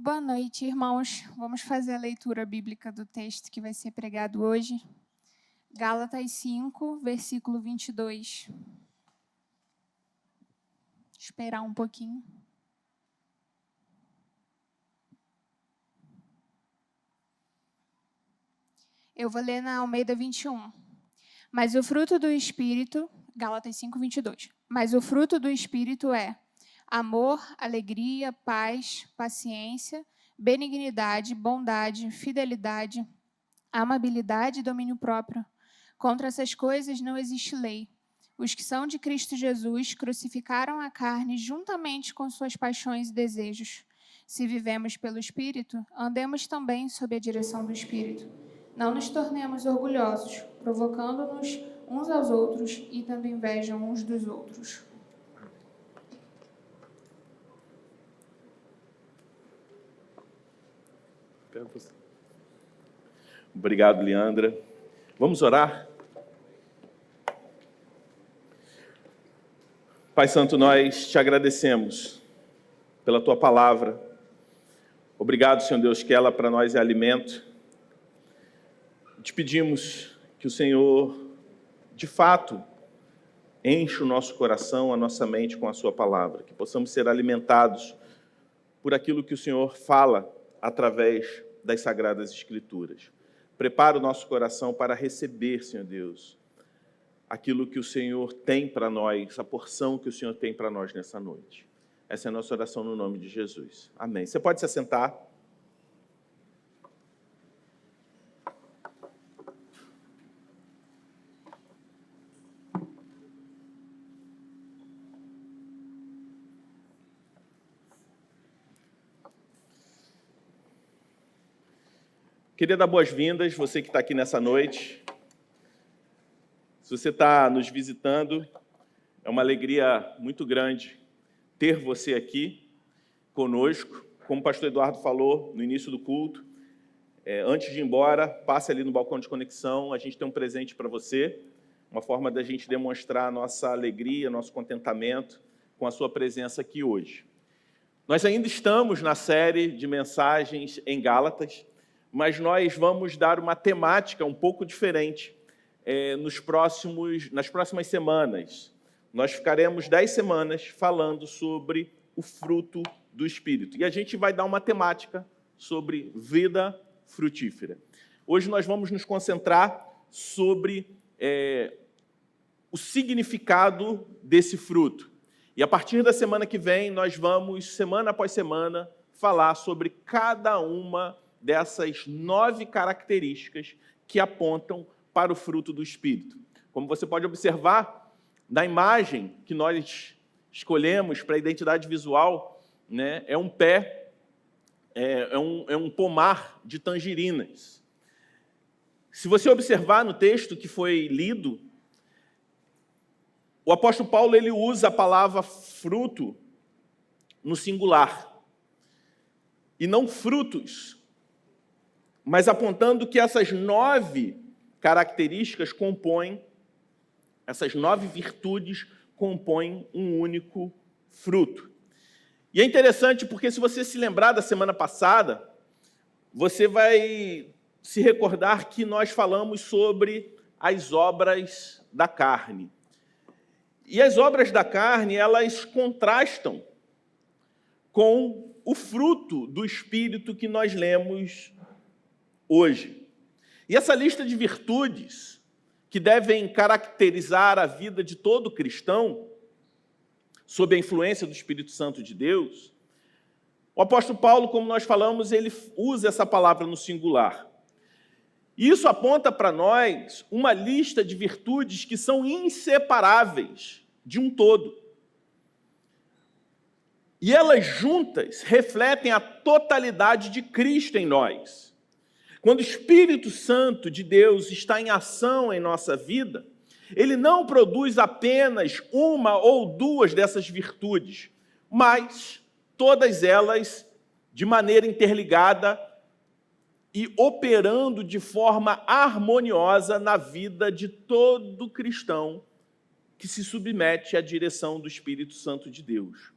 Boa noite, irmãos. Vamos fazer a leitura bíblica do texto que vai ser pregado hoje. Gálatas 5, versículo 22. Esperar um pouquinho. Eu vou ler na Almeida 21. Mas o fruto do Espírito, Gálatas 5, 22. Mas o fruto do Espírito é amor, alegria, paz, paciência, benignidade, bondade, fidelidade, amabilidade e domínio próprio. Contra essas coisas não existe lei. Os que são de Cristo Jesus crucificaram a carne juntamente com suas paixões e desejos. Se vivemos pelo Espírito, andemos também sob a direção do Espírito. Não nos tornemos orgulhosos, provocando-nos uns aos outros e tendo inveja uns dos outros. Obrigado, Leandra. Vamos orar? Pai Santo, nós te agradecemos pela tua palavra. Obrigado, Senhor Deus, que ela para nós é alimento. Te pedimos que o Senhor, de fato, enche o nosso coração, a nossa mente com a sua palavra, que possamos ser alimentados por aquilo que o Senhor fala através das Sagradas Escrituras. Prepara o nosso coração para receber, Senhor Deus, aquilo que o Senhor tem para nós, a porção que o Senhor tem para nós nessa noite. Essa é a nossa oração no nome de Jesus. Amém. Você pode se assentar. Queria dar boas-vindas, você que está aqui nessa noite. Se você está nos visitando, é uma alegria muito grande ter você aqui conosco. Como o pastor Eduardo falou no início do culto, antes de ir embora, passe ali no balcão de conexão, a gente tem um presente para você, uma forma da gente demonstrar a nossa alegria, nosso contentamento com a sua presença aqui hoje. Nós ainda estamos na série de mensagens em Gálatas, mas nós vamos dar uma temática um pouco diferente nas próximas semanas. Nós ficaremos 10 semanas falando sobre o fruto do Espírito. E a gente vai dar uma temática sobre vida frutífera. Hoje nós vamos nos concentrar sobre o significado desse fruto. E a partir da semana que vem, nós vamos, semana após semana, falar sobre cada uma dessas 9 características que apontam para o fruto do Espírito. Como você pode observar, na imagem que nós escolhemos para a identidade visual, né, é um pé, é um pomar de tangerinas. Se você observar no texto que foi lido, o apóstolo Paulo ele usa a palavra fruto no singular, e não frutos, mas apontando que essas 9 características compõem, essas 9 virtudes compõem um único fruto. E é interessante porque, se você se lembrar da semana passada, você vai se recordar que nós falamos sobre as obras da carne. E as obras da carne, elas contrastam com o fruto do Espírito que nós lemos hoje. E essa lista de virtudes que devem caracterizar a vida de todo cristão, sob a influência do Espírito Santo de Deus, o apóstolo Paulo, como nós falamos, ele usa essa palavra no singular. E isso aponta para nós uma lista de virtudes que são inseparáveis de um todo. E elas juntas refletem a totalidade de Cristo em nós. Quando o Espírito Santo de Deus está em ação em nossa vida, ele não produz apenas uma ou duas dessas virtudes, mas todas elas de maneira interligada e operando de forma harmoniosa na vida de todo cristão que se submete à direção do Espírito Santo de Deus.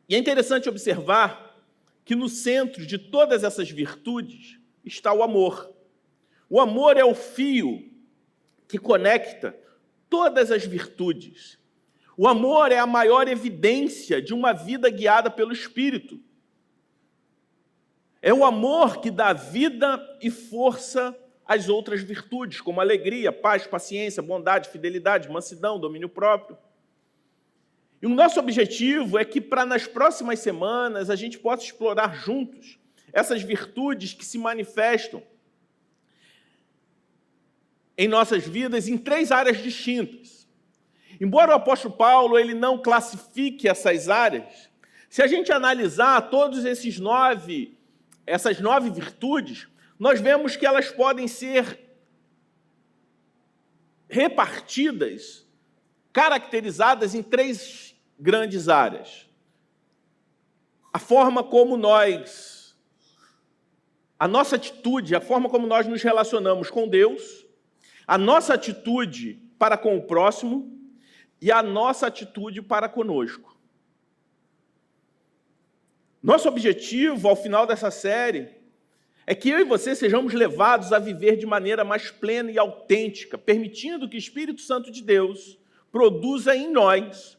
E é interessante observar que no centro de todas essas virtudes está o amor. O amor é o fio que conecta todas as virtudes. O amor é a maior evidência de uma vida guiada pelo Espírito. É o amor que dá vida e força às outras virtudes, como alegria, paz, paciência, bondade, fidelidade, mansidão, domínio próprio. E o nosso objetivo é que, nas próximas semanas, a gente possa explorar juntos essas virtudes que se manifestam em nossas vidas em 3 áreas distintas. Embora o apóstolo Paulo ele não classifique essas áreas, se a gente analisar essas 9 virtudes, nós vemos que elas podem ser repartidas, caracterizadas em 3 grandes áreas. A forma como a nossa atitude, a forma como nós nos relacionamos com Deus, a nossa atitude para com o próximo e a nossa atitude para conosco. Nosso objetivo, ao final dessa série, é que eu e você sejamos levados a viver de maneira mais plena e autêntica, permitindo que o Espírito Santo de Deus produza em nós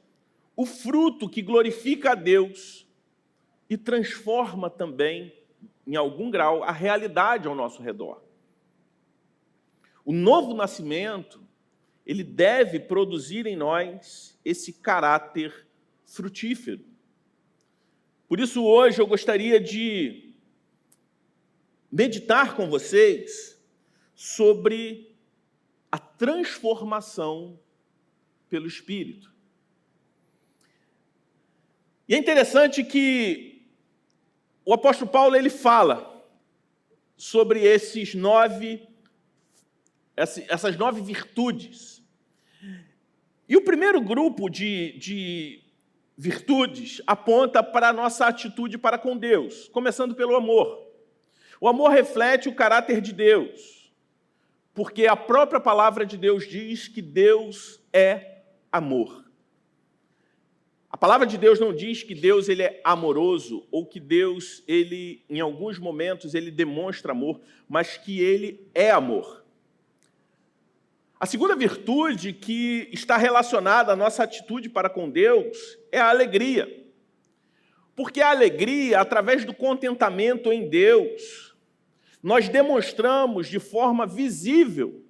o fruto que glorifica a Deus e transforma também, em algum grau, a realidade ao nosso redor. O novo nascimento, ele deve produzir em nós esse caráter frutífero. Por isso, hoje, eu gostaria de meditar com vocês sobre a transformação pelo Espírito. E é interessante que o apóstolo Paulo ele fala sobre essas 9 virtudes. E o primeiro grupo de virtudes aponta para a nossa atitude para com Deus, começando pelo amor. O amor reflete o caráter de Deus, porque a própria palavra de Deus diz que Deus é amor. A palavra de Deus não diz que Deus ele é amoroso ou que Deus, em alguns momentos, ele demonstra amor, mas que ele é amor. A segunda virtude que está relacionada à nossa atitude para com Deus é a alegria. Porque a alegria, através do contentamento em Deus, nós demonstramos de forma visível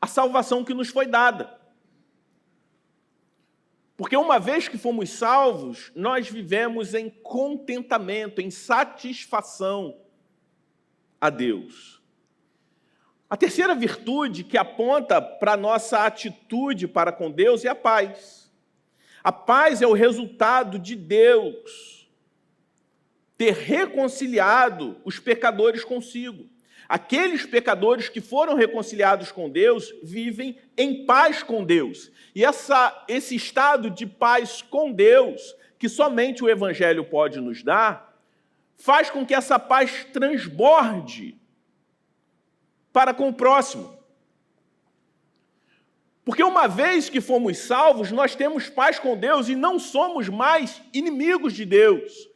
a salvação que nos foi dada. Porque uma vez que fomos salvos, nós vivemos em contentamento, em satisfação a Deus. A terceira virtude que aponta para a nossa atitude para com Deus é a paz. A paz é o resultado de Deus ter reconciliado os pecadores consigo. Aqueles pecadores que foram reconciliados com Deus vivem em paz com Deus. E esse estado de paz com Deus, que somente o Evangelho pode nos dar, faz com que essa paz transborde para com o próximo. Porque uma vez que fomos salvos, nós temos paz com Deus e não somos mais inimigos de Deus,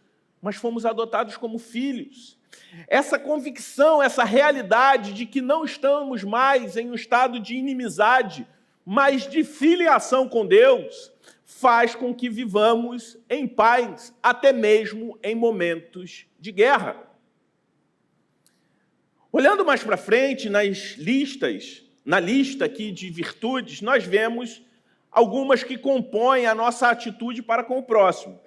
mas fomos adotados como filhos. Essa convicção, essa realidade de que não estamos mais em um estado de inimizade, mas de filiação com Deus, faz com que vivamos em paz, até mesmo em momentos de guerra. Olhando mais para frente, na lista aqui de virtudes, nós vemos algumas que compõem a nossa atitude para com o próximo.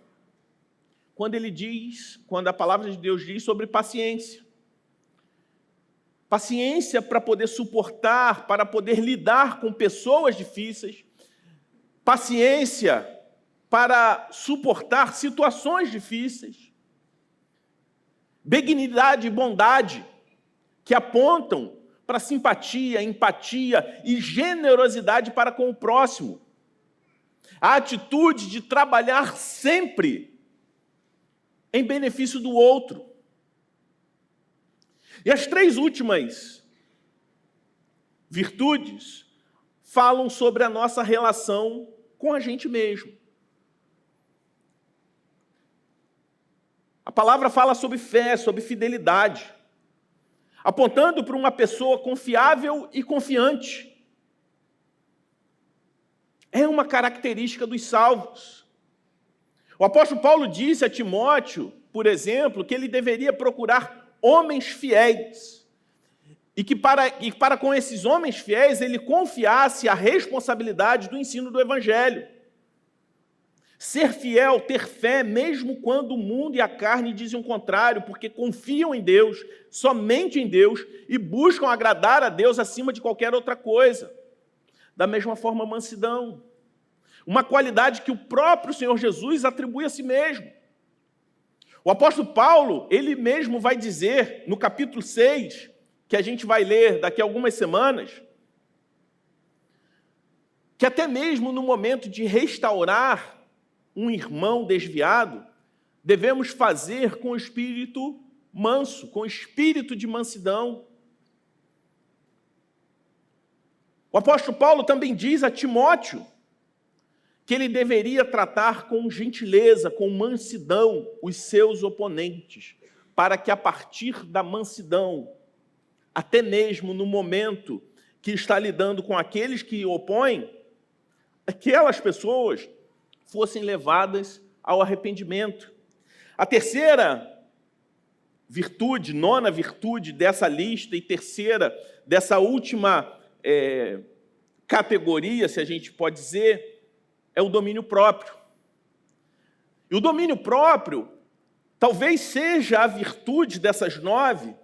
Quando a palavra de Deus diz sobre paciência. Paciência para poder suportar, para poder lidar com pessoas difíceis. Paciência para suportar situações difíceis. Benignidade e bondade, que apontam para simpatia, empatia e generosidade para com o próximo. A atitude de trabalhar sempre em benefício do outro. E as 3 últimas virtudes falam sobre a nossa relação com a gente mesmo. palavra fala sobre fé, sobre fidelidade, apontando para uma pessoa confiável e confiante. É uma característica dos salvos. O apóstolo Paulo disse a Timóteo, por exemplo, que ele deveria procurar homens fiéis e que para com esses homens fiéis ele confiasse a responsabilidade do ensino do evangelho. Ser fiel, ter fé, mesmo quando o mundo e a carne dizem o contrário, porque confiam em Deus, somente em Deus, e buscam agradar a Deus acima de qualquer outra coisa. Da mesma forma, mansidão. Uma qualidade que o próprio Senhor Jesus atribui a si mesmo. O apóstolo Paulo, ele mesmo vai dizer, no capítulo 6, que a gente vai ler daqui a algumas semanas, que até mesmo no momento de restaurar um irmão desviado, devemos fazer com espírito manso, com espírito de mansidão. O apóstolo Paulo também diz a Timóteo que ele deveria tratar com gentileza, com mansidão, os seus oponentes, para que a partir da mansidão, até mesmo no momento que está lidando com aqueles que o opõem, aquelas pessoas fossem levadas ao arrependimento. A terceira virtude, nona virtude dessa lista e terceira dessa última categoria, se a gente pode dizer, é o domínio próprio. E o domínio próprio talvez seja a virtude dessas 9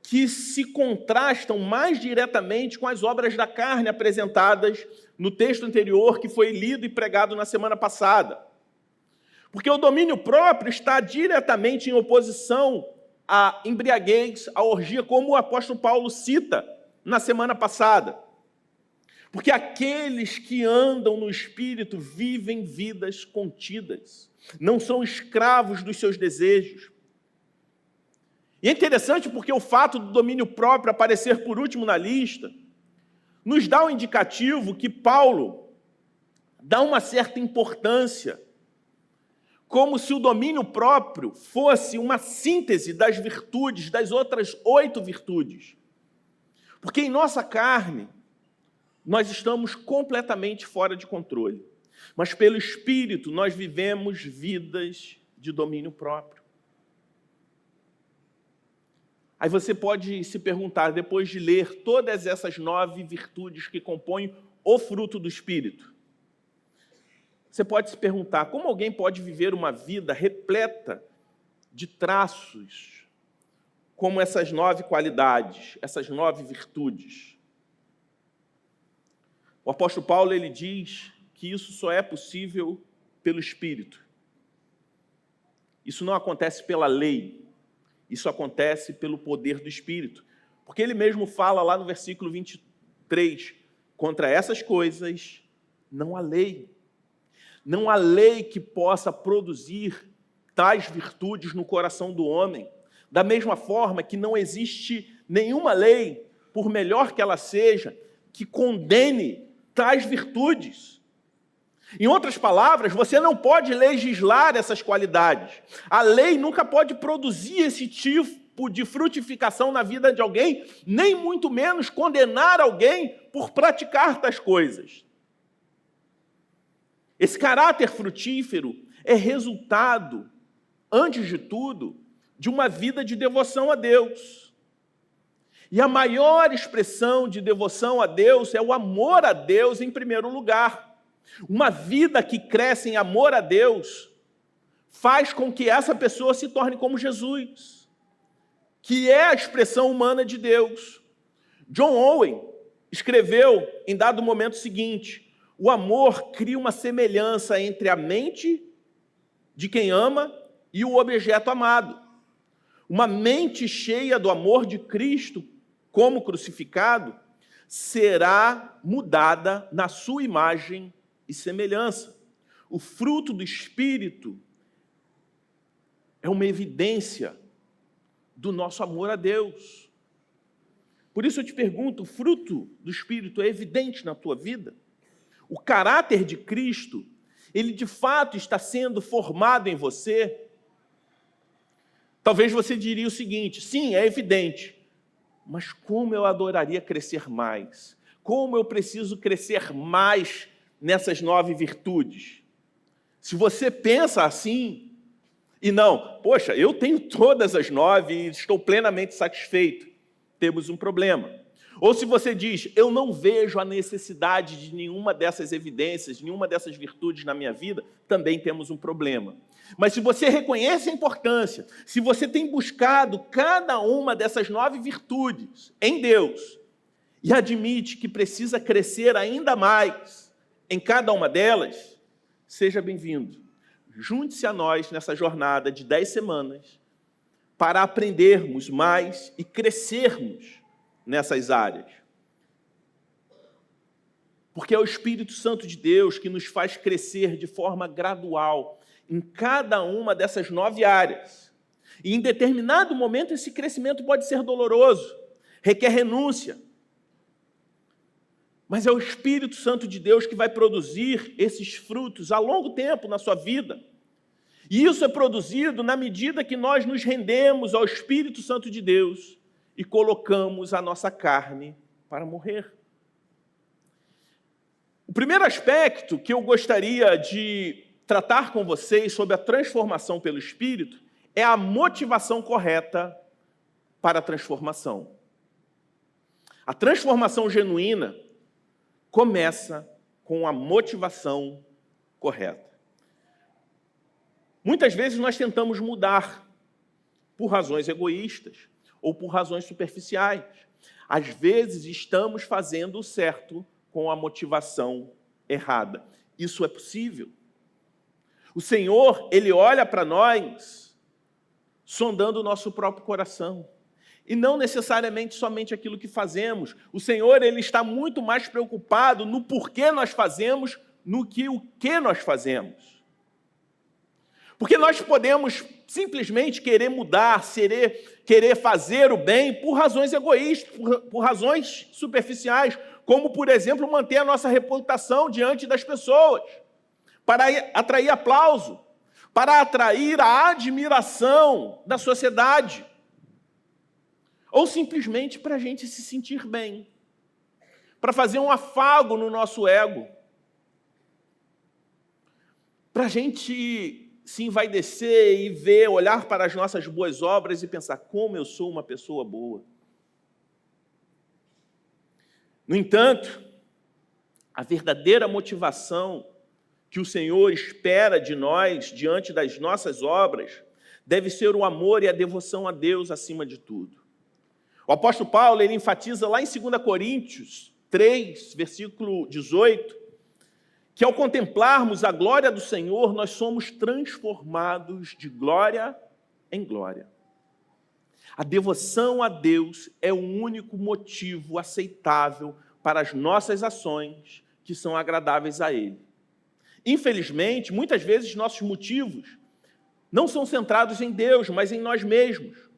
que se contrastam mais diretamente com as obras da carne apresentadas no texto anterior que foi lido e pregado na semana passada. Porque o domínio próprio está diretamente em oposição à embriaguez, à orgia, como o apóstolo Paulo cita na semana passada. Porque aqueles que andam no Espírito vivem vidas contidas, não são escravos dos seus desejos. E é interessante porque o fato do domínio próprio aparecer por último na lista nos dá um indicativo que Paulo dá uma certa importância, como se o domínio próprio fosse uma síntese das virtudes, das outras 8 virtudes. Porque em nossa carne, nós estamos completamente fora de controle. Mas pelo Espírito, nós vivemos vidas de domínio próprio. Aí você pode se perguntar, depois de ler todas essas 9 virtudes que compõem o fruto do Espírito, você pode se perguntar, como alguém pode viver uma vida repleta de traços, como essas 9 qualidades, essas 9 virtudes? O apóstolo Paulo, ele diz que isso só é possível pelo Espírito. Isso não acontece pela lei. Isso acontece pelo poder do Espírito. Porque ele mesmo fala lá no versículo 23, contra essas coisas não há lei. Não há lei que possa produzir tais virtudes no coração do homem. Da mesma forma que não existe nenhuma lei, por melhor que ela seja, que condene tais virtudes. Em outras palavras, você não pode legislar essas qualidades. A lei nunca pode produzir esse tipo de frutificação na vida de alguém, nem muito menos condenar alguém por praticar tais coisas. Esse caráter frutífero é resultado, antes de tudo, de uma vida de devoção a Deus. E a maior expressão de devoção a Deus é o amor a Deus em primeiro lugar. Uma vida que cresce em amor a Deus faz com que essa pessoa se torne como Jesus, que é a expressão humana de Deus. John Owen escreveu em dado momento o seguinte: o amor cria uma semelhança entre a mente de quem ama e o objeto amado. Uma mente cheia do amor de Cristo como crucificado será mudada na sua imagem e semelhança. O fruto do Espírito é uma evidência do nosso amor a Deus. Por isso eu te pergunto, o fruto do Espírito é evidente na tua vida? O caráter de Cristo, ele de fato está sendo formado em você? Talvez você diria o seguinte: sim, é evidente, mas como eu adoraria crescer mais? Como eu preciso crescer mais nessas 9 virtudes? Se você pensa assim, e não, poxa, eu tenho todas as 9 e estou plenamente satisfeito, temos um problema. Ou se você diz, eu não vejo a necessidade de nenhuma dessas evidências, nenhuma dessas virtudes na minha vida, também temos um problema. Mas se você reconhece a importância, se você tem buscado cada uma dessas 9 virtudes em Deus e admite que precisa crescer ainda mais em cada uma delas, seja bem-vindo. Junte-se a nós nessa jornada de 10 semanas para aprendermos mais e crescermos nessas áreas. Porque é o Espírito Santo de Deus que nos faz crescer de forma gradual em cada uma dessas 9 áreas. E em determinado momento esse crescimento pode ser doloroso, requer renúncia. Mas é o Espírito Santo de Deus que vai produzir esses frutos a longo tempo na sua vida. E isso é produzido na medida que nós nos rendemos ao Espírito Santo de Deus e colocamos a nossa carne para morrer. O primeiro aspecto que eu gostaria de tratar com vocês sobre a transformação pelo Espírito é a motivação correta para a transformação. A transformação genuína começa com a motivação correta. Muitas vezes nós tentamos mudar por razões egoístas ou por razões superficiais. Às vezes estamos fazendo o certo com a motivação errada. Isso é possível. O Senhor, Ele olha para nós sondando o nosso próprio coração. E não necessariamente somente aquilo que fazemos. O Senhor, Ele está muito mais preocupado no porquê nós fazemos no que o que nós fazemos. Porque nós podemos simplesmente querer mudar, querer fazer o bem por razões egoístas, por razões superficiais, como, por exemplo, manter a nossa reputação diante das pessoas, para atrair aplauso, para atrair a admiração da sociedade, ou simplesmente para a gente se sentir bem, para fazer um afago no nosso ego, para a gente se envaidecer e ver, olhar para as nossas boas obras e pensar como eu sou uma pessoa boa. No entanto, a verdadeira motivação que o Senhor espera de nós diante das nossas obras deve ser o amor e a devoção a Deus acima de tudo. O apóstolo Paulo, ele enfatiza lá em 2 Coríntios 3, versículo 18, que ao contemplarmos a glória do Senhor, nós somos transformados de glória em glória. A devoção a Deus é o único motivo aceitável para as nossas ações que são agradáveis a Ele. Infelizmente, muitas vezes nossos motivos não são centrados em Deus, mas em nós mesmos.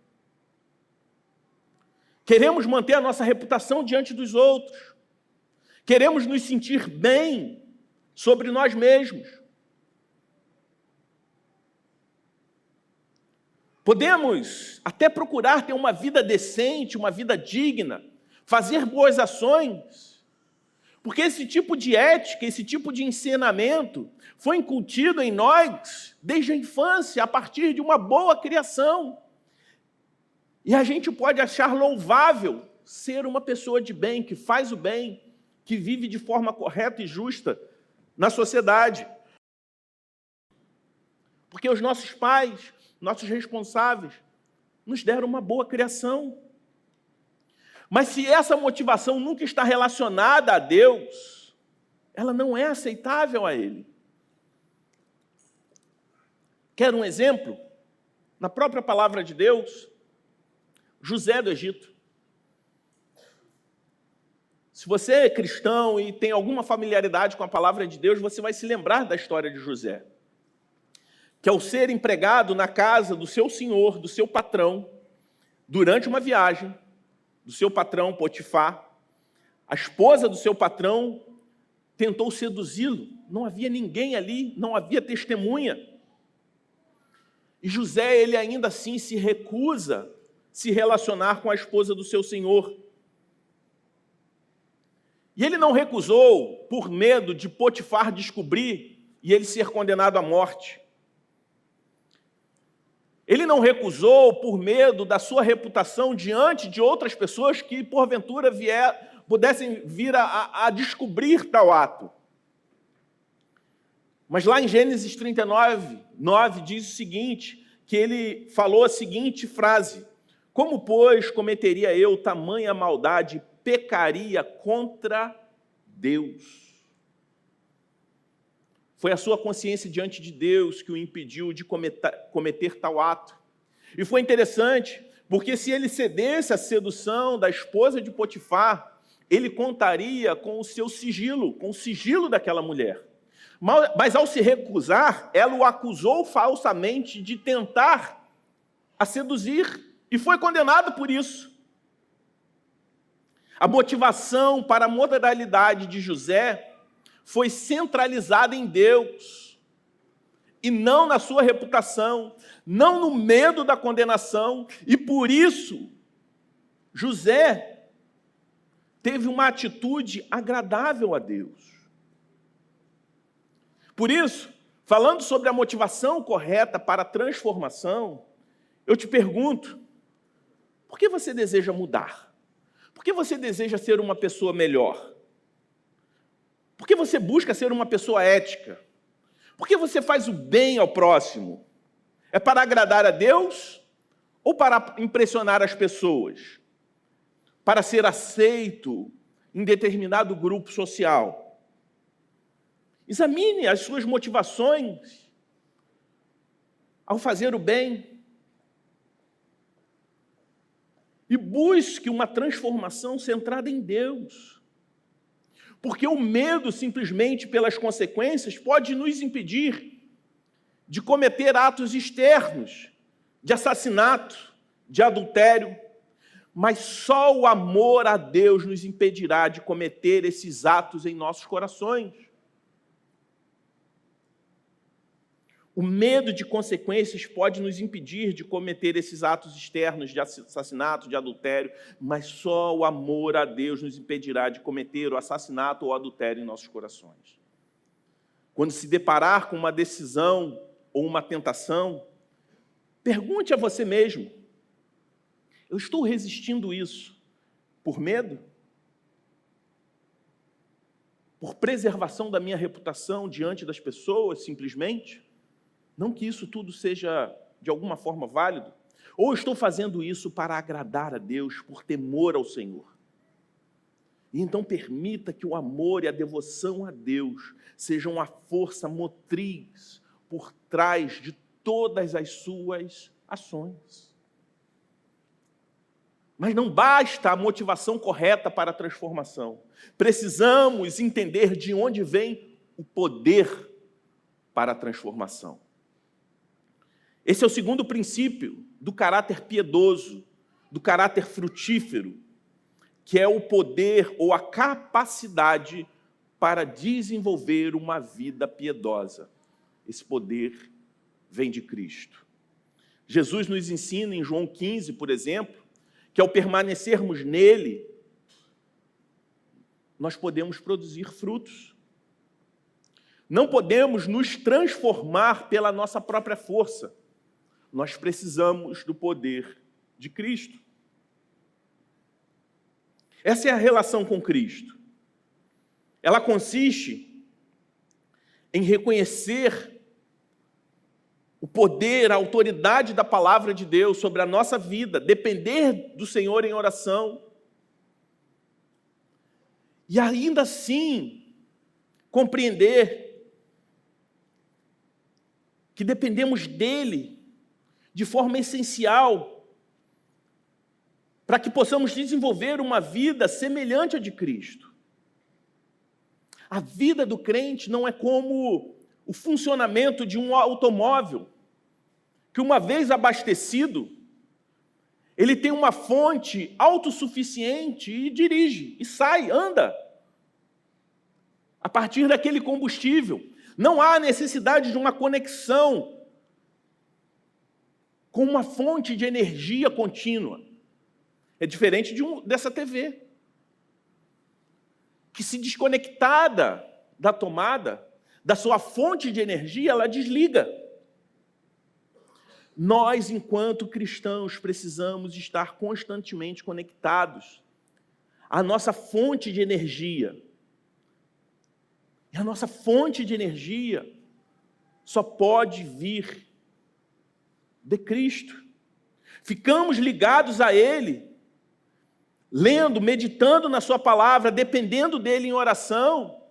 Queremos manter a nossa reputação diante dos outros. Queremos nos sentir bem sobre nós mesmos. Podemos até procurar ter uma vida decente, uma vida digna, fazer boas ações, porque esse tipo de ética, esse tipo de ensinamento foi incutido em nós desde a infância, a partir de uma boa criação. E a gente pode achar louvável ser uma pessoa de bem, que faz o bem, que vive de forma correta e justa na sociedade. Porque os nossos pais, nossos responsáveis, nos deram uma boa criação. Mas se essa motivação nunca está relacionada a Deus, ela não é aceitável a Ele. Quer um exemplo? Na própria palavra de Deus, José do Egito. Se você é cristão e tem alguma familiaridade com a palavra de Deus, você vai se lembrar da história de José, que ao ser empregado na casa do seu senhor, do seu patrão, durante uma viagem, do seu patrão Potifar, a esposa do seu patrão tentou seduzi-lo, não havia ninguém ali, não havia testemunha. E José, ele ainda assim se recusa a se relacionar com a esposa do seu senhor. E ele não recusou por medo de Potifar descobrir e ele ser condenado à morte. Ele não recusou por medo da sua reputação diante de outras pessoas que, porventura, pudessem vir a descobrir tal ato. Mas lá em Gênesis 39, 9, diz o seguinte, que ele falou a seguinte frase: como, pois, cometeria eu tamanha maldade, pecaria contra Deus? Foi a sua consciência diante de Deus que o impediu de cometer tal ato. E foi interessante, porque se ele cedesse à sedução da esposa de Potifar, ele contaria com o seu sigilo, com o sigilo daquela mulher. Mas ao se recusar, ela o acusou falsamente de tentar a seduzir e foi condenado por isso. A motivação para a moralidade de José foi centralizada em Deus e não na sua reputação, não no medo da condenação, e por isso José teve uma atitude agradável a Deus. Por isso, falando sobre a motivação correta para a transformação, eu te pergunto, por que você deseja mudar? Por que você deseja ser uma pessoa melhor? Por que você busca ser uma pessoa ética? Por que você faz o bem ao próximo? É para agradar a Deus ou para impressionar as pessoas? Para ser aceito em determinado grupo social? Examine as suas motivações ao fazer o bem e busque uma transformação centrada em Deus. Porque o medo, simplesmente pelas consequências, pode nos impedir de cometer atos externos, de assassinato, de adultério, mas só o amor a Deus nos impedirá de cometer esses atos em nossos corações. O medo de consequências pode nos impedir de cometer esses atos externos de assassinato, de adultério, mas só o amor a Deus nos impedirá de cometer o assassinato ou o adultério em nossos corações. Quando se deparar com uma decisão ou uma tentação, pergunte a você mesmo: eu estou resistindo isso por medo? Por preservação da minha reputação diante das pessoas, simplesmente? Não que isso tudo seja, de alguma forma, válido. Ou estou fazendo isso para agradar a Deus, por temor ao Senhor? E então permita que o amor e a devoção a Deus sejam a força motriz por trás de todas as suas ações. Mas não basta a motivação correta para a transformação. Precisamos entender de onde vem o poder para a transformação. Esse é o segundo princípio do caráter piedoso, do caráter frutífero, que é o poder ou a capacidade para desenvolver uma vida piedosa. Esse poder vem de Cristo. Jesus nos ensina em João 15, por exemplo, que ao permanecermos nele, nós podemos produzir frutos. Não podemos nos transformar pela nossa própria força. Nós precisamos do poder de Cristo. Essa é a relação com Cristo. Ela consiste em reconhecer o poder, a autoridade da palavra de Deus sobre a nossa vida, depender do Senhor em oração. E ainda assim, compreender que dependemos dele de forma essencial para que possamos desenvolver uma vida semelhante à de Cristo. A vida do crente não é como o funcionamento de um automóvel, que uma vez abastecido, ele tem uma fonte autossuficiente e dirige, e sai, anda, a partir daquele combustível. Não há necessidade de uma conexão com uma fonte de energia contínua. É diferente dessa TV, que se desconectada da tomada, da sua fonte de energia, ela desliga. Nós, enquanto cristãos, precisamos estar constantemente conectados à nossa fonte de energia. E a nossa fonte de energia só pode vir de Cristo. Ficamos ligados a Ele, lendo, meditando na sua palavra, dependendo dele em oração,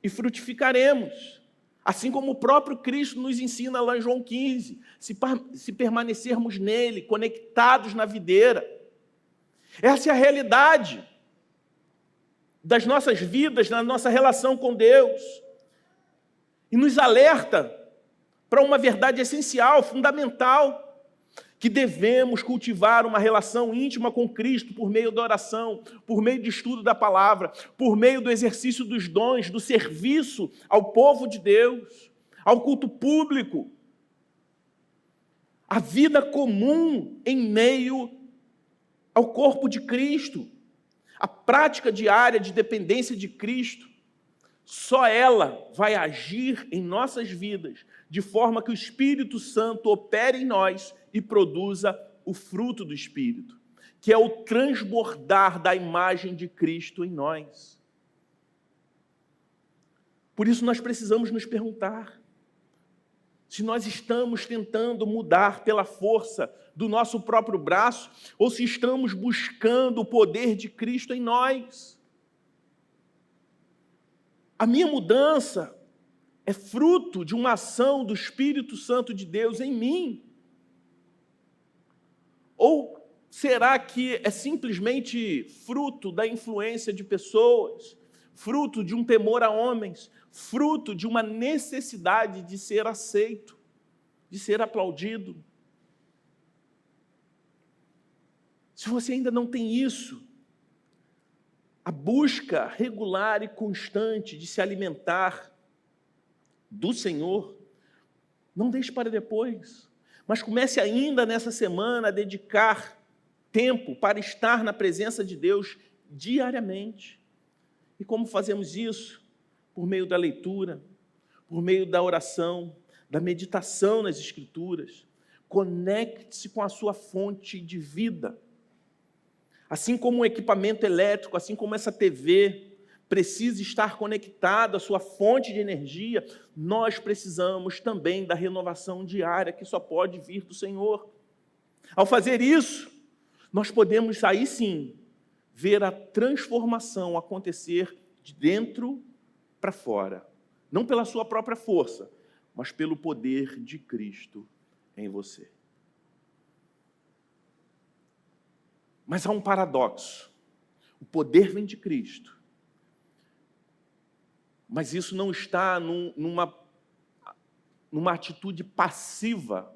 e frutificaremos. Assim como o próprio Cristo nos ensina lá em João 15, se permanecermos nele, conectados na videira. Essa é a realidade das nossas vidas, na nossa relação com Deus. E nos alerta para uma verdade essencial, fundamental, que devemos cultivar uma relação íntima com Cristo por meio da oração, por meio do estudo da palavra, por meio do exercício dos dons, do serviço ao povo de Deus, ao culto público. A vida comum em meio ao corpo de Cristo, a prática diária de dependência de Cristo, só ela vai agir em nossas vidas, de forma que o Espírito Santo opere em nós e produza o fruto do Espírito, que é o transbordar da imagem de Cristo em nós. Por isso nós precisamos nos perguntar se nós estamos tentando mudar pela força do nosso próprio braço ou se estamos buscando o poder de Cristo em nós. A minha mudança é fruto de uma ação do Espírito Santo de Deus em mim. Ou será que é simplesmente fruto da influência de pessoas, fruto de um temor a homens, fruto de uma necessidade de ser aceito, de ser aplaudido? Se você ainda não tem isso, a busca regular e constante de se alimentar do Senhor, não deixe para depois, mas comece ainda nessa semana a dedicar tempo para estar na presença de Deus diariamente. E como fazemos isso? Por meio da leitura, por meio da oração, da meditação nas Escrituras. Conecte-se com a sua fonte de vida. Assim como um equipamento elétrico, assim como essa TV precisa estar conectado à sua fonte de energia, nós precisamos também da renovação diária, que só pode vir do Senhor. Ao fazer isso, nós podemos, aí sim, ver a transformação acontecer de dentro para fora. Não pela sua própria força, mas pelo poder de Cristo em você. Mas há um paradoxo. O poder vem de Cristo. Mas isso não está numa atitude passiva.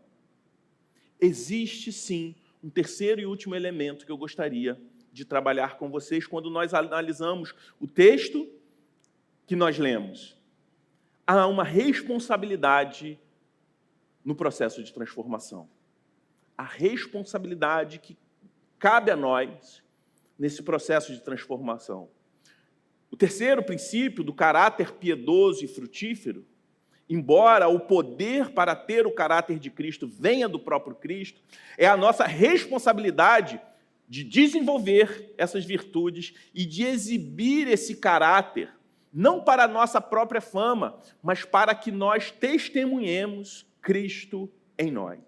Existe, sim, um terceiro e último elemento que eu gostaria de trabalhar com vocês quando nós analisamos o texto que nós lemos. Há uma responsabilidade no processo de transformação. A responsabilidade que cabe a nós nesse processo de transformação. O terceiro princípio do caráter piedoso e frutífero, embora o poder para ter o caráter de Cristo venha do próprio Cristo, é a nossa responsabilidade de desenvolver essas virtudes e de exibir esse caráter, não para a nossa própria fama, mas para que nós testemunhemos Cristo em nós.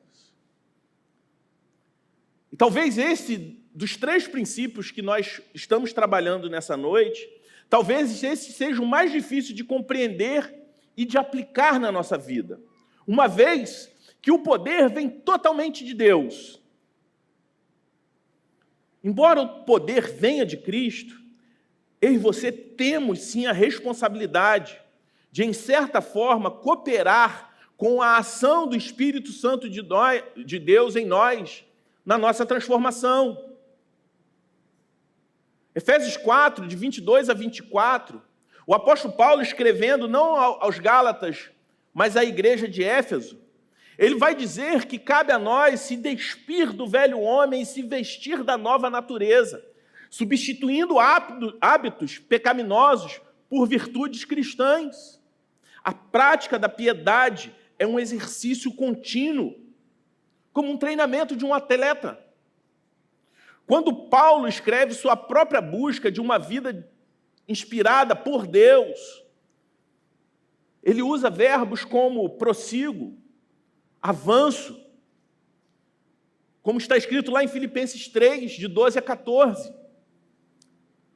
E talvez esse, dos três princípios que nós estamos trabalhando nessa noite, talvez esse seja o mais difícil de compreender e de aplicar na nossa vida, uma vez que o poder vem totalmente de Deus. Embora o poder venha de Cristo, eu e você temos sim a responsabilidade de, em certa forma, cooperar com a ação do Espírito Santo de Deus em nós, na nossa transformação. Efésios 4, de 22 a 24, o apóstolo Paulo escrevendo não aos Gálatas, mas à igreja de Éfeso, Ele vai dizer que cabe a nós se despir do velho homem e se vestir da nova natureza, substituindo hábitos pecaminosos por virtudes cristãs. A prática da piedade é um exercício contínuo, como um treinamento de um atleta. Quando Paulo escreve sua própria busca de uma vida inspirada por Deus, ele usa verbos como prossigo, avanço, como está escrito lá em Filipenses 3, de 12 a 14.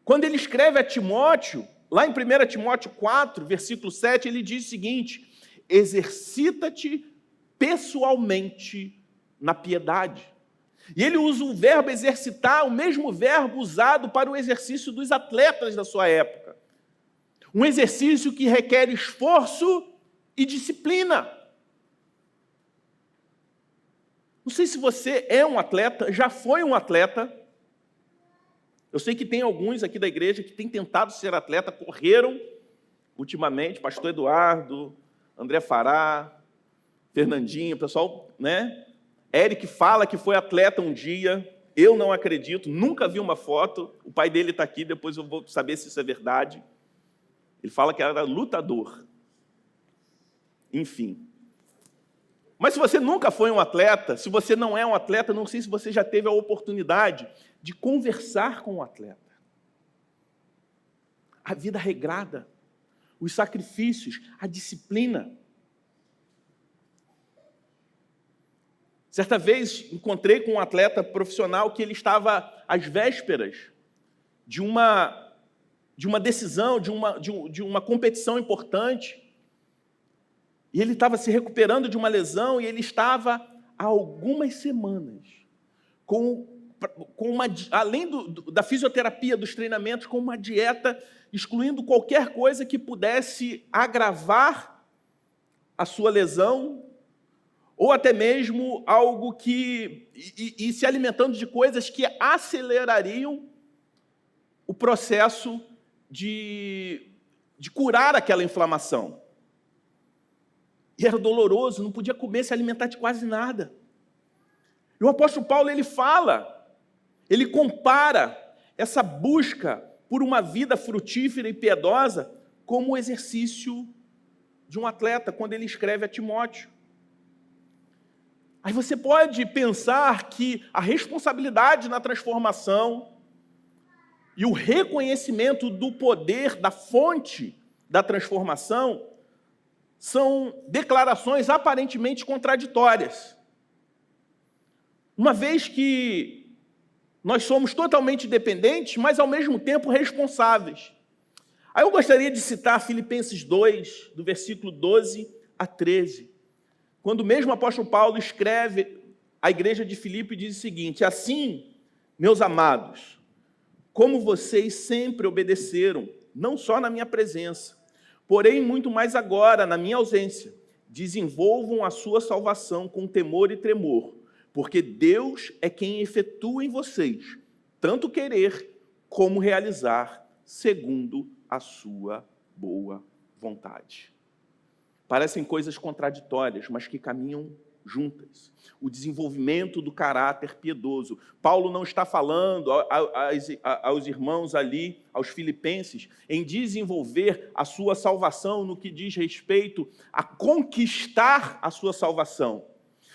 Quando ele escreve a Timóteo, lá em 1 Timóteo 4, versículo 7, ele diz o seguinte: exercita-te pessoalmente na piedade. E ele usa o verbo exercitar, o mesmo verbo usado para o exercício dos atletas da sua época. Um exercício que requer esforço e disciplina. Não sei se você é um atleta, já foi um atleta. Eu sei que tem alguns aqui da igreja que têm tentado ser atleta, correram ultimamente, pastor Eduardo, André Fará, Fernandinho, o pessoal, né? Eric fala que foi atleta um dia, eu não acredito, nunca vi uma foto, o pai dele está aqui, depois eu vou saber se isso é verdade. Ele fala que era lutador. Enfim. Mas se você nunca foi um atleta, se você não é um atleta, não sei se você já teve a oportunidade de conversar com um atleta. A vida regrada, os sacrifícios, a disciplina. Certa vez encontrei com um atleta profissional que ele estava às vésperas de uma decisão, de uma competição importante. E ele estava se recuperando de uma lesão e ele estava há algumas semanas além da fisioterapia, dos treinamentos, com uma dieta, excluindo qualquer coisa que pudesse agravar a sua lesão, ou até mesmo algo que... E se alimentando de coisas que acelerariam o processo de curar aquela inflamação. E era doloroso, não podia comer, se alimentar de quase nada. E o apóstolo Paulo, ele compara essa busca por uma vida frutífera e piedosa como o exercício de um atleta, quando ele escreve a Timóteo. Aí você pode pensar que a responsabilidade na transformação e o reconhecimento do poder, da fonte da transformação, são declarações aparentemente contraditórias. Uma vez que nós somos totalmente dependentes, mas ao mesmo tempo responsáveis. Aí eu gostaria de citar Filipenses 2, do versículo 12 a 13, quando o mesmo apóstolo Paulo escreve à igreja de Filipe e diz o seguinte: assim, meus amados, como vocês sempre obedeceram, não só na minha presença, porém muito mais agora, na minha ausência, desenvolvam a sua salvação com temor e tremor, porque Deus é quem efetua em vocês, tanto querer como realizar, segundo a sua boa vontade. Parecem coisas contraditórias, mas que caminham juntas. O desenvolvimento do caráter piedoso. Paulo não está falando aos irmãos ali, aos filipenses, em desenvolver a sua salvação no que diz respeito a conquistar a sua salvação.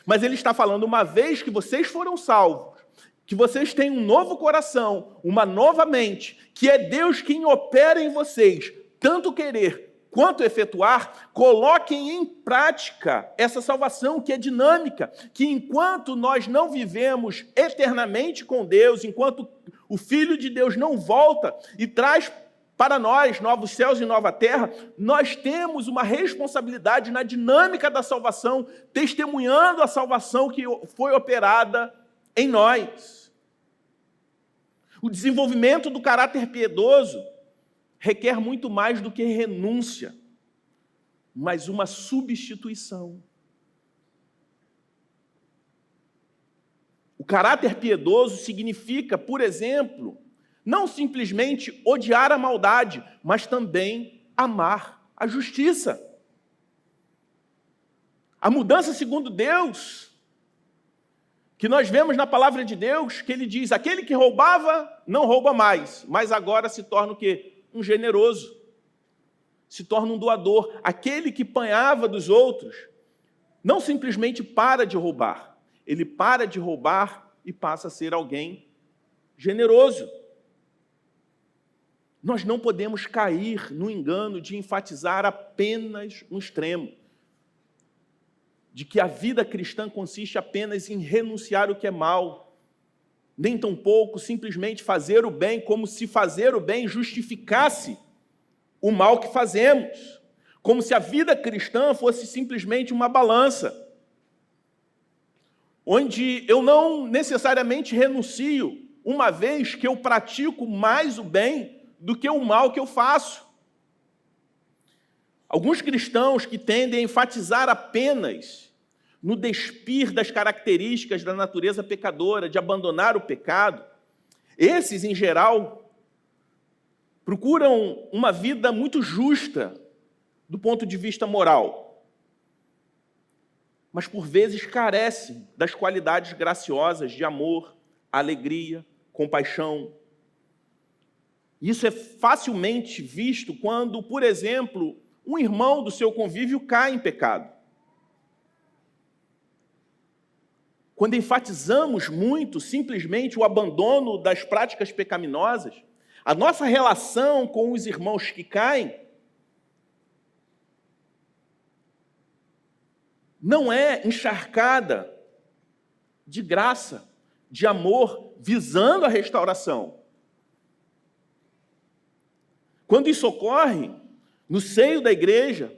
Mas ele está falando, uma vez que vocês foram salvos, que vocês têm um novo coração, uma nova mente, que é Deus quem opera em vocês, tanto querer quanto efetuar, coloquem em prática essa salvação que é dinâmica, que enquanto nós não vivemos eternamente com Deus, enquanto o Filho de Deus não volta e traz para nós novos céus e nova terra, nós temos uma responsabilidade na dinâmica da salvação, testemunhando a salvação que foi operada em nós. O desenvolvimento do caráter piedoso requer muito mais do que renúncia, mas uma substituição. O caráter piedoso significa, por exemplo, não simplesmente odiar a maldade, mas também amar a justiça. A mudança segundo Deus, que nós vemos na palavra de Deus, que ele diz, aquele que roubava, não rouba mais, mas agora se torna o quê? Um generoso, se torna um doador. Aquele que apanhava dos outros, não simplesmente para de roubar, ele para de roubar e passa a ser alguém generoso. Nós não podemos cair no engano de enfatizar apenas um extremo, de que a vida cristã consiste apenas em renunciar o que é mal, nem tampouco simplesmente fazer o bem, como se fazer o bem justificasse o mal que fazemos, como se a vida cristã fosse simplesmente uma balança, onde eu não necessariamente renuncio, uma vez que eu pratico mais o bem do que o mal que eu faço. Alguns cristãos que tendem a enfatizar apenas no despir das características da natureza pecadora, de abandonar o pecado, esses, em geral, procuram uma vida muito justa do ponto de vista moral, mas por vezes carecem das qualidades graciosas de amor, alegria, compaixão. Isso é facilmente visto quando, por exemplo, um irmão do seu convívio cai em pecado. Quando enfatizamos muito simplesmente o abandono das práticas pecaminosas, a nossa relação com os irmãos que caem não é encharcada de graça, de amor, visando a restauração. Quando isso ocorre no seio da igreja,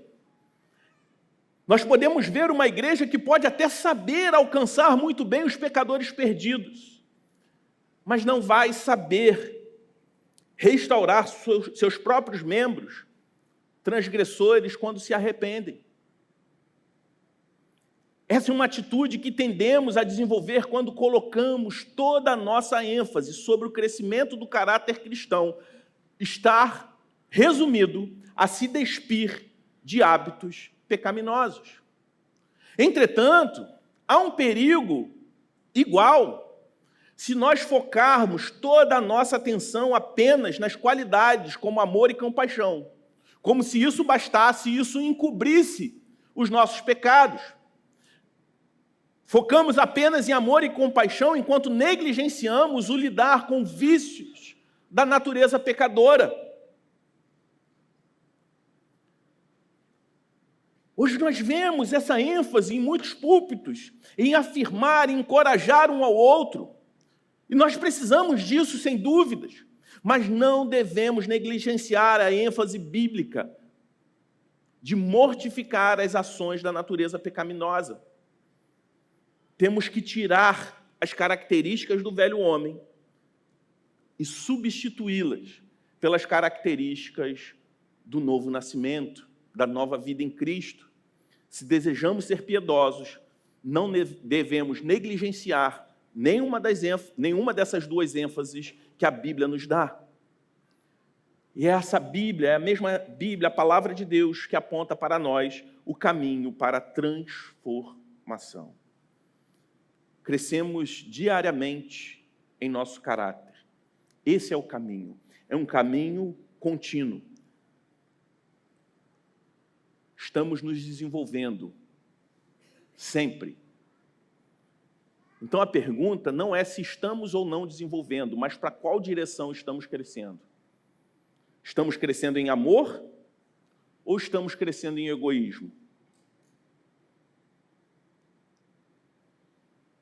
nós podemos ver uma igreja que pode até saber alcançar muito bem os pecadores perdidos, mas não vai saber restaurar seus próprios membros transgressores quando se arrependem. Essa é uma atitude que tendemos a desenvolver quando colocamos toda a nossa ênfase sobre o crescimento do caráter cristão, estar resumido a se despir de hábitos pecaminosos. Entretanto, há um perigo igual se nós focarmos toda a nossa atenção apenas nas qualidades como amor e compaixão, como se isso bastasse e isso encobrisse os nossos pecados. Focamos apenas em amor e compaixão enquanto negligenciamos o lidar com vícios da natureza pecadora. Hoje nós vemos essa ênfase em muitos púlpitos, em afirmar, em encorajar um ao outro. E nós precisamos disso, sem dúvidas, mas não devemos negligenciar a ênfase bíblica de mortificar as ações da natureza pecaminosa. Temos que tirar as características do velho homem e substituí-las pelas características do novo nascimento, da nova vida em Cristo. Se desejamos ser piedosos, não devemos negligenciar nenhuma dessas duas ênfases que a Bíblia nos dá. E essa Bíblia é a mesma Bíblia, a palavra de Deus, que aponta para nós o caminho para a transformação. Crescemos diariamente em nosso caráter. Esse é o caminho. É um caminho contínuo. Estamos nos desenvolvendo sempre. Então a pergunta não é se estamos ou não desenvolvendo, mas para qual direção estamos crescendo. Estamos crescendo em amor ou estamos crescendo em egoísmo?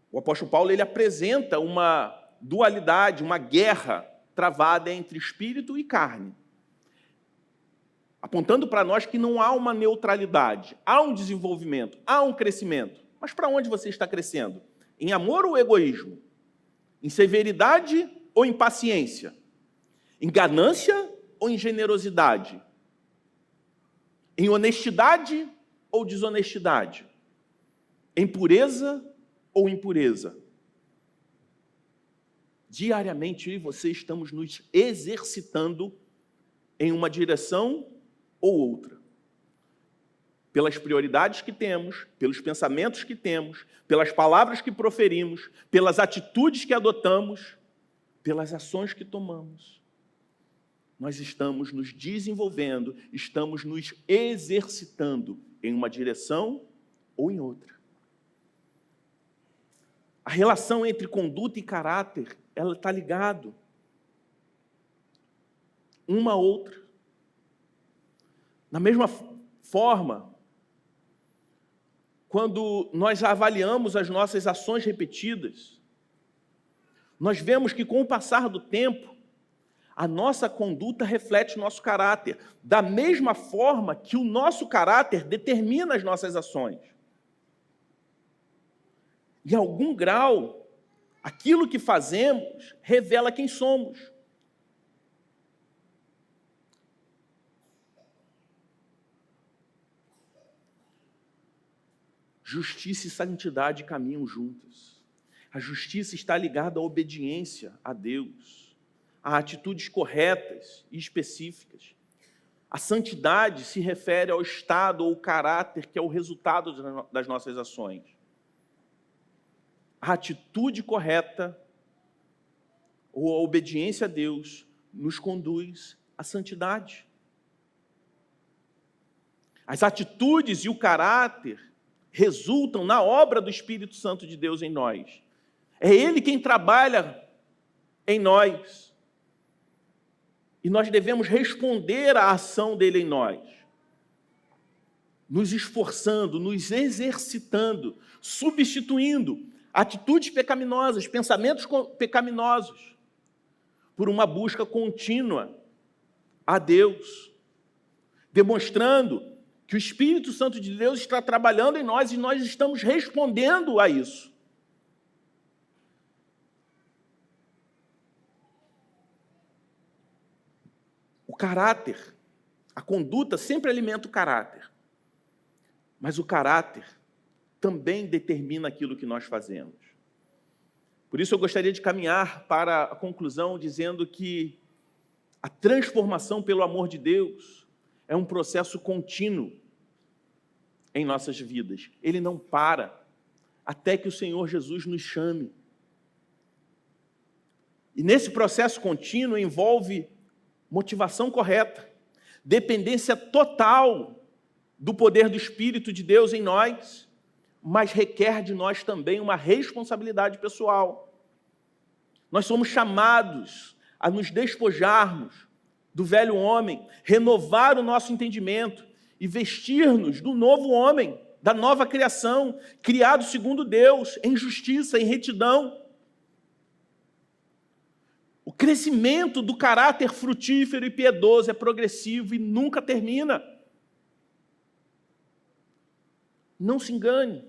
O apóstolo Paulo ele apresenta uma dualidade, uma guerra travada entre espírito e carne, apontando para nós que não há uma neutralidade, há um desenvolvimento, há um crescimento. Mas para onde você está crescendo? Em amor ou egoísmo? Em severidade ou em paciência? Em ganância ou em generosidade? Em honestidade ou desonestidade? Em pureza ou impureza? Diariamente eu e você estamos nos exercitando em uma direção ou outra. pelas prioridades que temos, pelos pensamentos que temos, pelas palavras que proferimos, pelas atitudes que adotamos, pelas ações que tomamos. Nós estamos nos desenvolvendo, estamos nos exercitando em uma direção ou em outra. A relação entre conduta e caráter, ela está ligada uma a outra. Da mesma forma, quando nós avaliamos as nossas ações repetidas, nós vemos que com o passar do tempo, a nossa conduta reflete o nosso caráter, da mesma forma que o nosso caráter determina as nossas ações. Em algum grau, aquilo que fazemos revela quem somos. Justiça e santidade caminham juntas. A justiça está ligada à obediência a Deus, a atitudes corretas e específicas. A santidade se refere ao estado ou caráter que é o resultado das nossas ações. A atitude correta ou a obediência a Deus nos conduz à santidade. As atitudes e o caráter resultam na obra do Espírito Santo de Deus em nós. É Ele quem trabalha em nós. E nós devemos responder à ação dele em nós, nos esforçando, nos exercitando, substituindo atitudes pecaminosas, pensamentos pecaminosos, por uma busca contínua a Deus, demonstrando que o Espírito Santo de Deus está trabalhando em nós e nós estamos respondendo a isso. O caráter, a conduta sempre alimenta o caráter, mas o caráter também determina aquilo que nós fazemos. Por isso eu gostaria de caminhar para a conclusão dizendo que a transformação pelo amor de Deus é um processo contínuo em nossas vidas. Ele não para até que o Senhor Jesus nos chame. E nesse processo contínuo envolve motivação correta, dependência total do poder do Espírito de Deus em nós, mas requer de nós também uma responsabilidade pessoal. Nós somos chamados a nos despojarmos do velho homem, renovar o nosso entendimento e vestir-nos do novo homem, da nova criação, criado segundo Deus, em justiça, em retidão. O crescimento do caráter frutífero e piedoso é progressivo e nunca termina. Não se engane.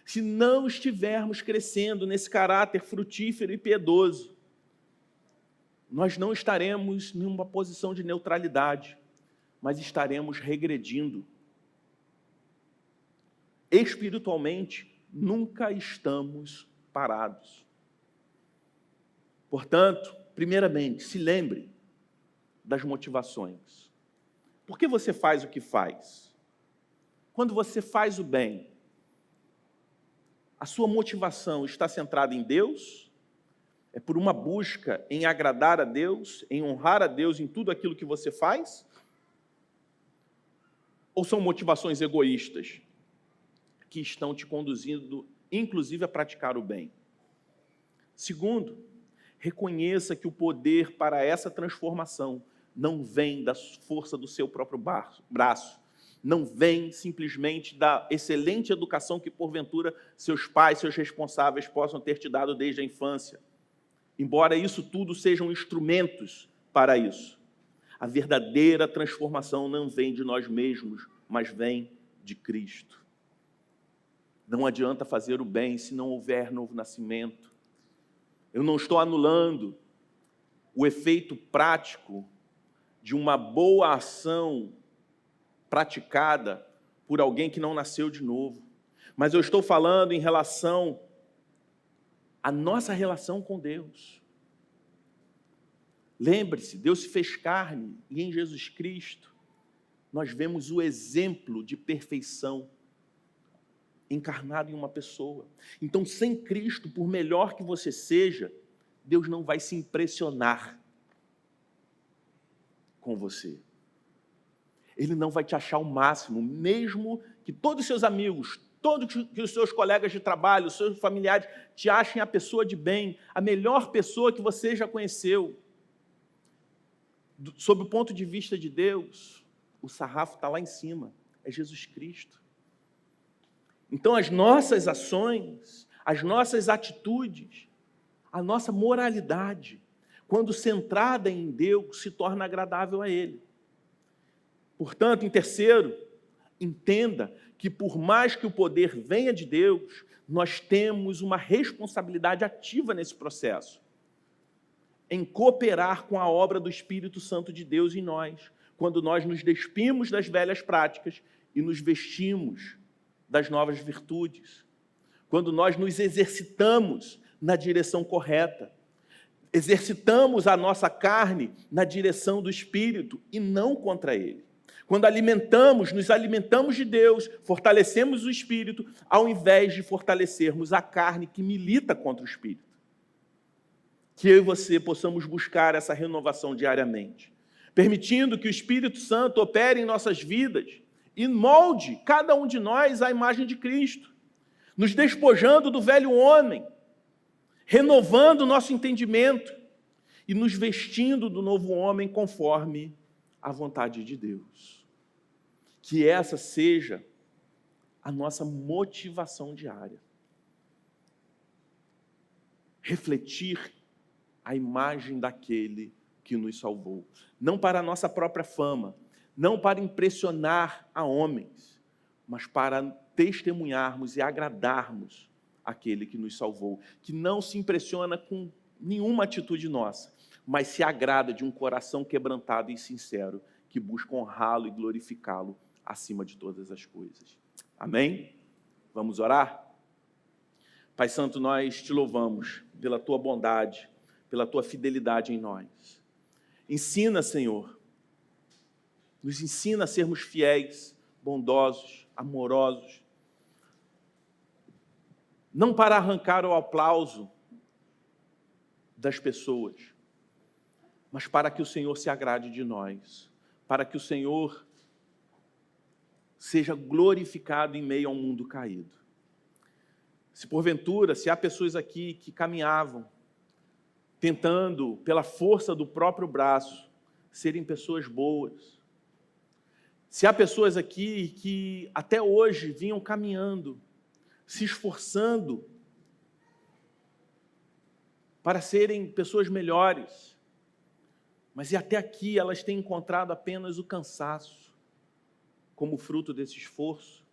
Se não estivermos crescendo nesse caráter frutífero e piedoso, nós não estaremos em uma posição de neutralidade, mas estaremos regredindo. Espiritualmente, nunca estamos parados. Portanto, primeiramente, se lembre das motivações. Por que você faz o que faz? Quando você faz o bem, a sua motivação está centrada em Deus? É por uma busca em agradar a Deus, em honrar a Deus em tudo aquilo que você faz? Ou são motivações egoístas que estão te conduzindo, inclusive, a praticar o bem? Segundo, reconheça que o poder para essa transformação não vem da força do seu próprio braço, não vem simplesmente da excelente educação que, porventura, seus pais, seus responsáveis possam ter te dado desde a infância. Embora isso tudo sejam instrumentos para isso. A verdadeira transformação não vem de nós mesmos, mas vem de Cristo. Não adianta fazer o bem se não houver novo nascimento. Eu não estou anulando o efeito prático de uma boa ação praticada por alguém que não nasceu de novo. Mas eu estou falando em relação à nossa relação com Deus. Lembre-se, Deus se fez carne e em Jesus Cristo nós vemos o exemplo de perfeição encarnado em uma pessoa. Então, sem Cristo, por melhor que você seja, Deus não vai se impressionar com você. Ele não vai te achar o máximo, mesmo que todos os seus amigos, todos que os seus colegas de trabalho, os seus familiares te achem a pessoa de bem, a melhor pessoa que você já conheceu. Sob o ponto de vista de Deus, o sarrafo está lá em cima, é Jesus Cristo. Então, as nossas ações, as nossas atitudes, a nossa moralidade, quando centrada em Deus, se torna agradável a Ele. Portanto, em terceiro, entenda que por mais que o poder venha de Deus, nós temos uma responsabilidade ativa nesse processo, em cooperar com a obra do Espírito Santo de Deus em nós, quando nós nos despimos das velhas práticas e nos vestimos das novas virtudes, quando nós nos exercitamos na direção correta, exercitamos a nossa carne na direção do Espírito e não contra ele. Quando nos alimentamos de Deus, fortalecemos o Espírito, ao invés de fortalecermos a carne que milita contra o Espírito. Que eu e você possamos buscar essa renovação diariamente, permitindo que o Espírito Santo opere em nossas vidas e molde cada um de nós à imagem de Cristo, nos despojando do velho homem, renovando o nosso entendimento e nos vestindo do novo homem conforme a vontade de Deus. Que essa seja a nossa motivação diária. Refletir a imagem daquele que nos salvou. Não para a nossa própria fama, não para impressionar a homens, mas para testemunharmos e agradarmos aquele que nos salvou, que não se impressiona com nenhuma atitude nossa, mas se agrada de um coração quebrantado e sincero, que busca honrá-lo e glorificá-lo acima de todas as coisas. Amém? Vamos orar? Pai Santo, nós te louvamos pela tua bondade, pela tua fidelidade em nós. Ensina, Senhor, nos ensina a sermos fiéis, bondosos, amorosos, não para arrancar o aplauso das pessoas, mas para que o Senhor se agrade de nós, para que o Senhor seja glorificado em meio a um mundo caído. Se porventura, se há pessoas aqui que caminhavam, tentando, pela força do próprio braço, serem pessoas boas, se há pessoas aqui que até hoje vinham caminhando, se esforçando para serem pessoas melhores, mas e até aqui elas têm encontrado apenas o cansaço como fruto desse esforço,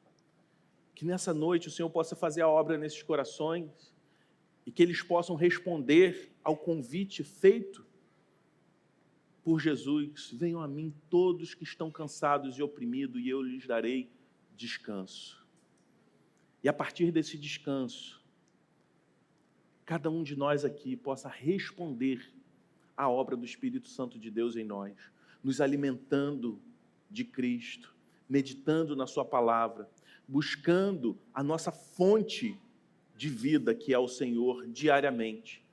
que nessa noite o Senhor possa fazer a obra nesses corações e que eles possam responder ao convite feito por Jesus: venham a mim todos que estão cansados e oprimidos, e eu lhes darei descanso. E a partir desse descanso, cada um de nós aqui possa responder à obra do Espírito Santo de Deus em nós, nos alimentando de Cristo, meditando na sua palavra, buscando a nossa fonte de vida, que é o Senhor, diariamente,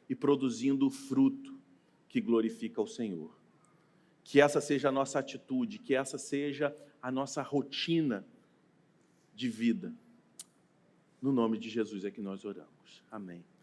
e produzindo o fruto que glorifica o Senhor. Que essa seja a nossa atitude, que essa seja a nossa rotina de vida. No nome de Jesus é que nós oramos. Amém.